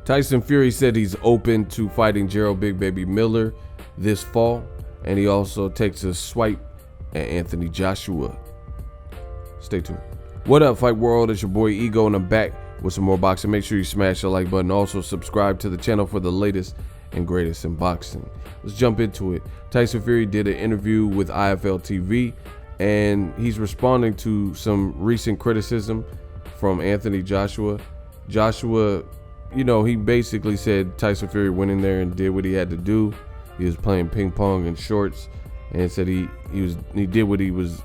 Tyson Fury said he's open to fighting Jarrell Big Baby Miller this fall, and he also takes a swipe at Anthony Joshua. Stay tuned. What up, Fight World? It's your boy Ego, and I'm back with some more boxing. Make sure you smash the like button. Also, subscribe to the channel for the latest and greatest in boxing. Let's jump into it. Tyson Fury did an interview with IFL TV, and he's responding to some recent criticism from Anthony Joshua. Joshua, you know, he basically said Tyson Fury went in there and did what he had to do. He was playing ping pong in shorts, and said he did what he was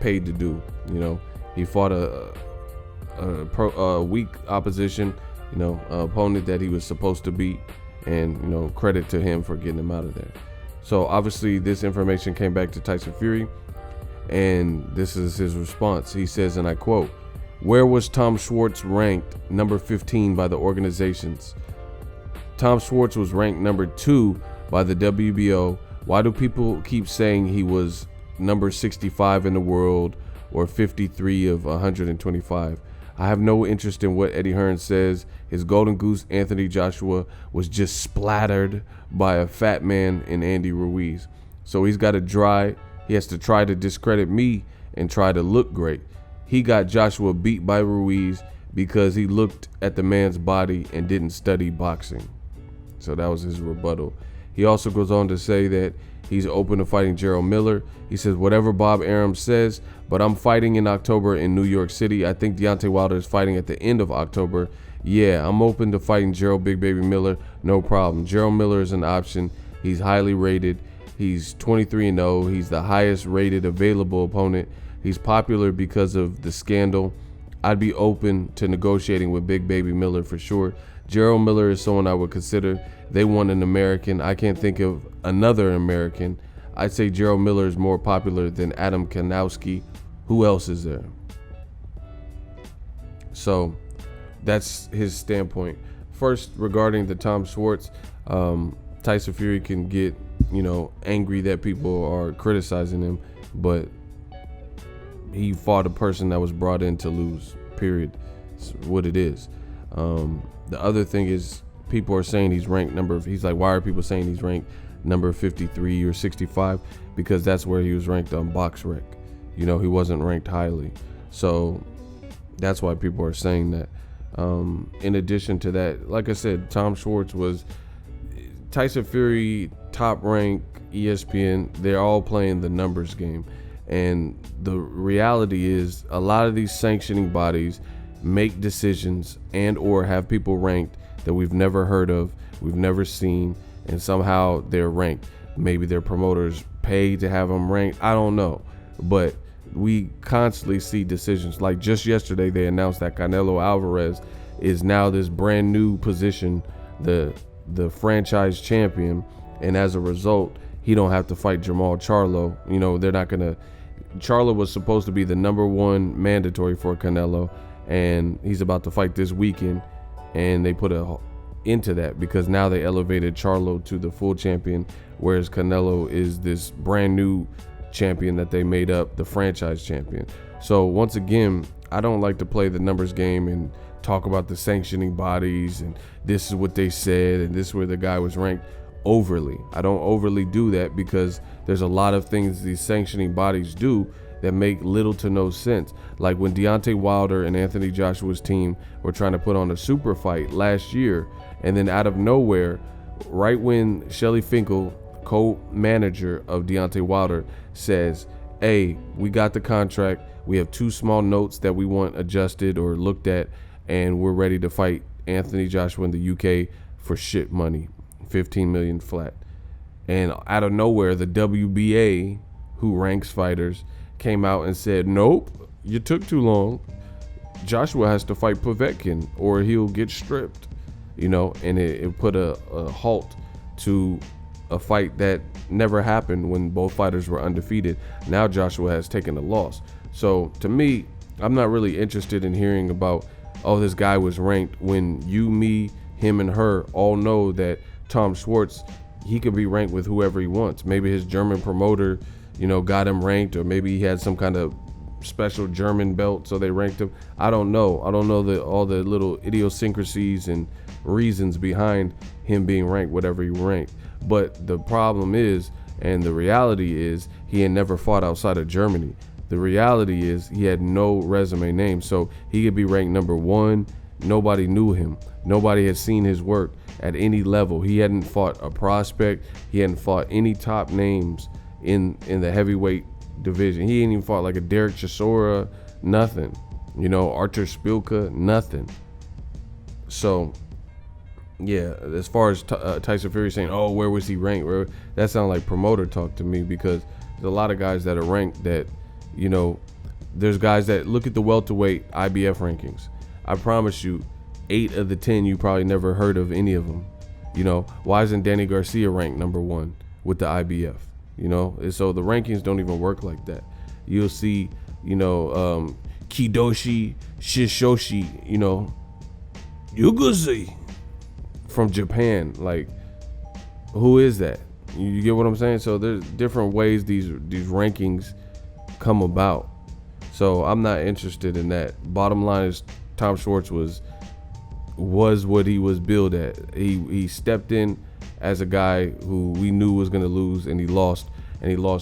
paid to do. You know, he fought a weak opposition, you know, opponent that he was supposed to beat, and, you know, credit to him for getting him out of there. So obviously this information came back to Tyson Fury, and this is his response. He says, and I quote, "Where was Tom Schwarz ranked number 15 by the organizations? Tom Schwarz was ranked number 2 by the WBO. Why do people keep saying he was number 65 in the world or 53 of 125? I have no interest in what Eddie Hearn says. His golden goose, Anthony Joshua, was just splattered by a fat man in Andy Ruiz. So he has to try to discredit me and try to look great. He got Joshua beat by Ruiz because he looked at the man's body and didn't study boxing." So that was his rebuttal. He also goes on to say that he's open to fighting Jarrell Miller. He says, "Whatever Bob Arum says, but I'm fighting in October in New York City. I think Deontay Wilder is fighting at the end of October. Yeah, I'm open to fighting Jarrell Big Baby Miller, no problem. Jarrell Miller is an option. He's highly rated. He's 23-0. He's the highest rated available opponent. He's popular because of the scandal. I'd be open to negotiating with Big Baby Miller for sure. Jarrell Miller is someone I would consider. They want an American. I can't think of another American. I'd say Jarrell Miller is more popular than Adam Kanowski. Who else is there?" So that's his standpoint. First, regarding the Tom Schwarz, Tyson Fury can get, you know, angry that people are criticizing him, but he fought a person that was brought in to lose, period. It's what it is. The other thing is, people are saying he's ranked he's like, why are people saying he's ranked number 53 or 65? Because that's where he was ranked on BoxRec. You know, he wasn't ranked highly. So that's why people are saying that. In addition to that, like I said, Tom Schwarz was Tyson Fury, Top Rank, ESPN. They're all playing the numbers game. And the reality is, a lot of these sanctioning bodies make decisions and or have people ranked that we've never heard of, we've never seen, and somehow they're ranked. Maybe their promoters pay to have them ranked. I don't know. But we constantly see decisions. Like just yesterday, they announced that Canelo Alvarez is now this brand new position, the franchise champion. And as a result, he don't have to fight Jamal Charlo. You know, they're not going to. Charlo was supposed to be the number 1 mandatory for Canelo, and he's about to fight this weekend, and they put into that because now they elevated Charlo to the full champion, whereas Canelo is this brand new champion that they made up, the franchise champion. So once again, I don't like to play the numbers game and talk about the sanctioning bodies and this is what they said and this is where the guy was ranked overly. I don't overly do that because there's a lot of things these sanctioning bodies do that make little to no sense. Like when Deontay Wilder and Anthony Joshua's team were trying to put on a super fight last year, and then out of nowhere, right when Shelly Finkel, co-manager of Deontay Wilder, says, "Hey, we got the contract. We have 2 small notes that we want adjusted or looked at, and we're ready to fight Anthony Joshua in the UK for shit money, 15 million flat." And out of nowhere, the WBA, who ranks fighters, came out and said, "Nope, you took too long. Joshua has to fight Povetkin or he'll get stripped." You know, and it put a halt to a fight that never happened when both fighters were undefeated. Now Joshua has taken a loss. So to me, I'm not really interested in hearing about, oh, this guy was ranked, when you, me, him, and her all know that Tom Schwarz he could be ranked with whoever he wants. Maybe his German promoter, got him ranked, or maybe he had some kind of special German belt, so they ranked him. I don't know. I don't know all the little idiosyncrasies and reasons behind him being ranked whatever he ranked. But the problem is, and the reality is, he had never fought outside of Germany. The reality is he had no resume name, so he could be ranked number 1. Nobody knew him. Nobody had seen his work at any level. He hadn't fought a prospect. He hadn't fought any top names in the heavyweight division. He ain't even fought like a Derek Chisora, nothing. Artur Szpilka, nothing. So, yeah, as far as Tyson Fury saying, oh, where was he ranked? That sounds like promoter talk to me, because there's a lot of guys that are ranked that, there's guys that look at the welterweight IBF rankings. I promise you, 8 of the 10, you probably never heard of any of them. Why isn't Danny Garcia ranked number 1 with the IBF? And so the rankings don't even work like that. You'll see, Kidoshi Shishoshi, Yuguzi from Japan. Like, who is that? You get what I'm saying? So there's different ways these rankings come about. So I'm not interested in that. Bottom line is, Tom Schwarz was what he was billed at. He stepped in as a guy who we knew was going to lose, and he lost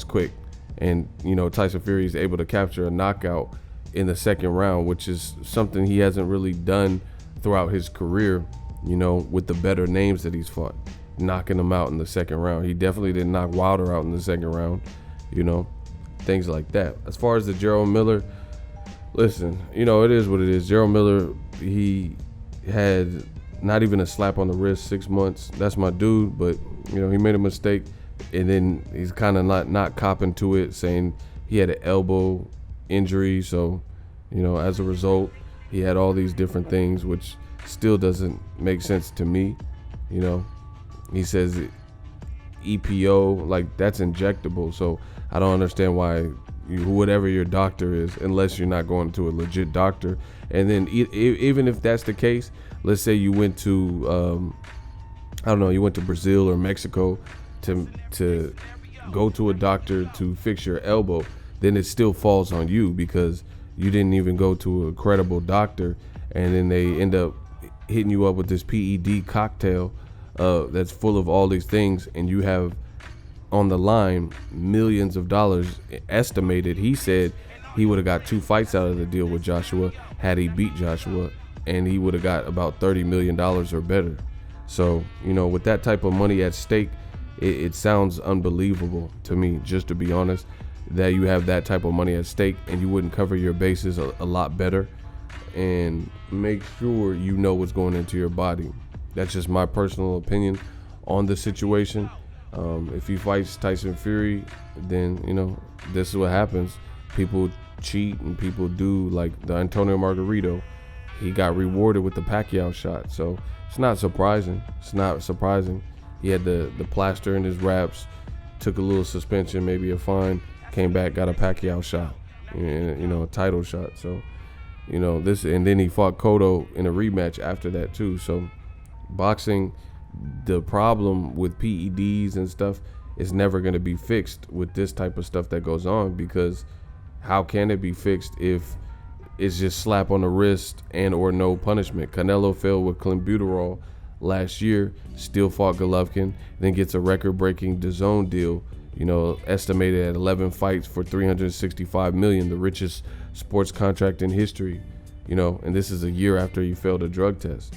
quick. And Tyson Fury is able to capture a knockout in the second round, which is something he hasn't really done throughout his career, with the better names that he's fought, knocking them out in the second round. He definitely didn't knock Wilder out in the second round, things like that. As far as the Jarrell Miller, listen, it is what it is. Jarrell Miller, he had not even a slap on the wrist, 6 months. That's my dude, but he made a mistake, and then he's kind of not copping to it, saying he had an elbow injury. So, as a result, he had all these different things, which still doesn't make sense to me. He says EPO, like, that's injectable. So I don't understand why whatever your doctor is, unless you're not going to a legit doctor. And then even if that's the case, let's say you went to you went to Brazil or Mexico to go to a doctor to fix your elbow, then it still falls on you, because you didn't even go to a credible doctor, and then they end up hitting you up with this PED cocktail that's full of all these things, and you have on the line millions of dollars estimated. He said he would have got 2 fights out of the deal with Joshua had he beat Joshua, and he would have got about $30 million or better. So, with that type of money at stake, it sounds unbelievable to me, just to be honest, that you have that type of money at stake and you wouldn't cover your bases a lot better and make sure you know what's going into your body. That's just my personal opinion on the situation. If he fights Tyson Fury, then, this is what happens. People cheat and people do, like the Antonio Margarito. He got rewarded with the Pacquiao shot. So it's not surprising. He had the plaster in his wraps, took a little suspension, maybe a fine, came back, got a Pacquiao shot, a title shot. So, this, and then he fought Cotto in a rematch after that too. So boxing, the problem with PEDs and stuff is never going to be fixed with this type of stuff that goes on, because how can it be fixed if it's just slap on the wrist and or no punishment? Canelo failed with clenbuterol last year, still fought Golovkin, then gets a record-breaking DAZN deal, estimated at 11 fights for $365 million, the richest sports contract in history, and this is a year after he failed a drug test.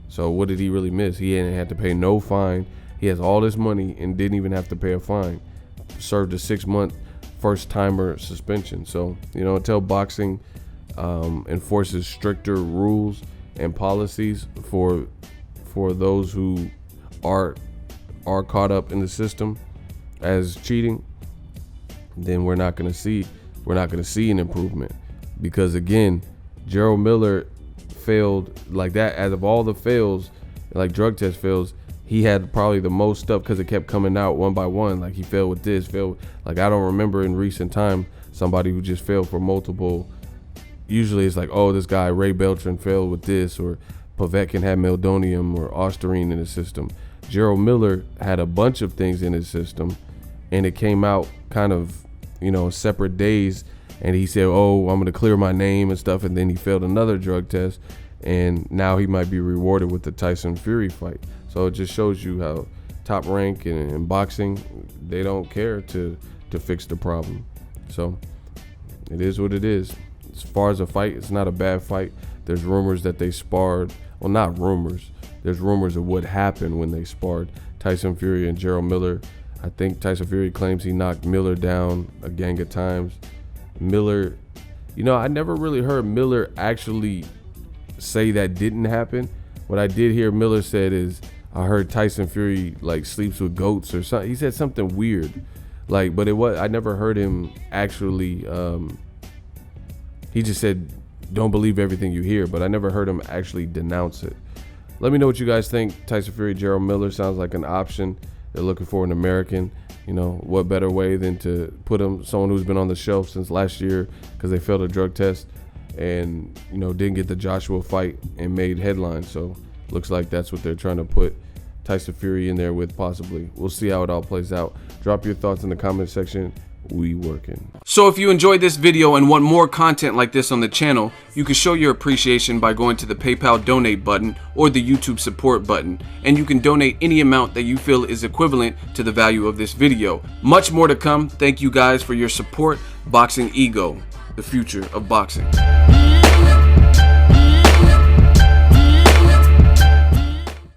So what did he really miss? He didn't have to pay no fine. He has all this money and didn't even have to pay a fine. Served a 6-month first-timer suspension. So, until boxing enforces stricter rules and policies for those who are caught up in the system as cheating, then we're not going to see an improvement. Because again, Jarrell Miller failed like that. Out of all the fails, like drug test fails, he had probably the most stuff, because it kept coming out one by one. Like, he failed with this, like, I don't remember in recent time somebody who just failed for multiple. Usually it's like, oh, this guy Ray Beltran failed with this, or Povetkin had meldonium or ostarine in the system. Jarrell Miller had a bunch of things in his system, and it came out kind of, you know, separate days. And he said, oh, I'm going to clear my name and stuff. And then he failed another drug test. And now he might be rewarded with the Tyson Fury fight. So it just shows you how Top Rank and boxing, they don't care to fix the problem. So it is what it is. As far as a fight, it's not a bad fight. There's rumors that they sparred. Well, not rumors. There's rumors of what happened when they sparred. Tyson Fury and Jarrell Miller. I think Tyson Fury claims he knocked Miller down a gang of times. Miller, you know, I never really heard Miller actually say that didn't happen. What I did hear Miller said is, I heard Tyson Fury like sleeps with goats or something. He said something weird, like, but it was, I never heard him actually, he just said, don't believe everything you hear, but I never heard him actually denounce it. Let me know what you guys think. Tyson Fury, Jarrell Miller sounds like an option. They're looking for an American. You know, what better way than to put him, someone who's been on the shelf since last year because they failed a drug test and, you know, didn't get the Joshua fight and made headlines. So looks like that's what they're trying to put Tyson Fury in there with, possibly. We'll see how it all plays out. Drop your thoughts in the comment section. We working. So if you enjoyed this video and want more content like this on the channel, you can show your appreciation by going to the PayPal donate button or the YouTube support button, and you can donate any amount that you feel is equivalent to the value of this video. Much more to come. Thank you guys for your support. Boxing Ego, the future of boxing.